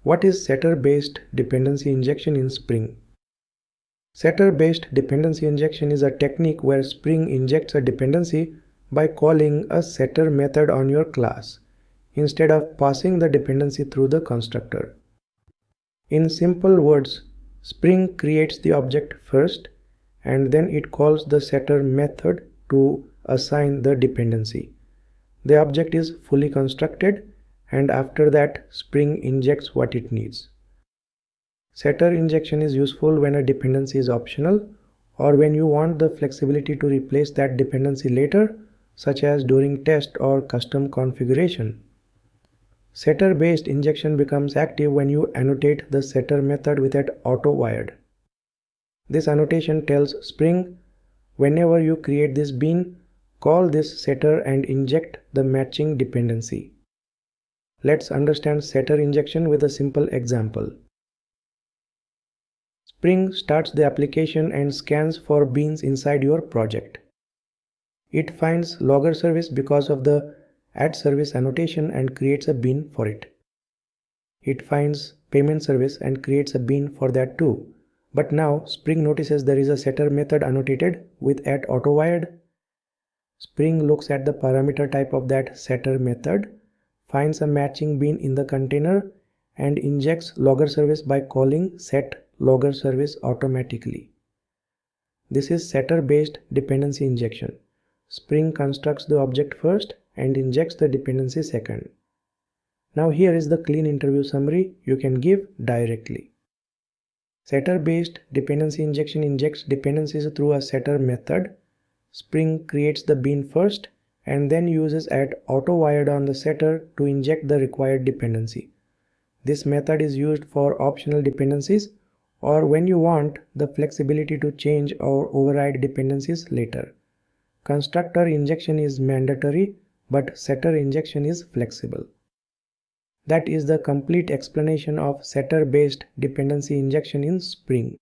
What is setter-based dependency injection in Spring? Setter-based dependency injection is a technique where Spring injects a dependency by calling a setter method on your class, instead of passing the dependency through the constructor. In simple words, Spring creates the object first, and then it calls the setter method to assign the dependency. The object is fully constructed, and after that, Spring injects what it needs. Setter injection is useful when a dependency is optional or when you want the flexibility to replace that dependency later, such as during test or custom configuration. Setter-based injection becomes active when you annotate the setter method with an auto-wired. This annotation tells Spring, whenever you create this bean, call this setter and inject the matching dependency. Let's understand setter injection with a simple example. Spring starts the application and scans for beans inside your project. It finds logger service because of the add service annotation and creates a bean for it. It finds payment service and creates a bean for that too. But now Spring notices there is a setter method annotated with add auto-wired. Spring looks at the parameter type of that setter method, finds a matching bean in the container, and injects logger service by calling set logger service automatically. This is setter-based dependency injection. Spring constructs the object first and injects the dependency second. Now here is the clean interview summary you can give directly. Setter-based dependency injection injects dependencies through a setter method. Spring creates the bean first and then uses add auto-wired on the setter to inject the required dependency. This method is used for optional dependencies or when you want the flexibility to change or override dependencies later. Constructor injection is mandatory, but setter injection is flexible. That is the complete explanation of setter-based dependency injection in Spring.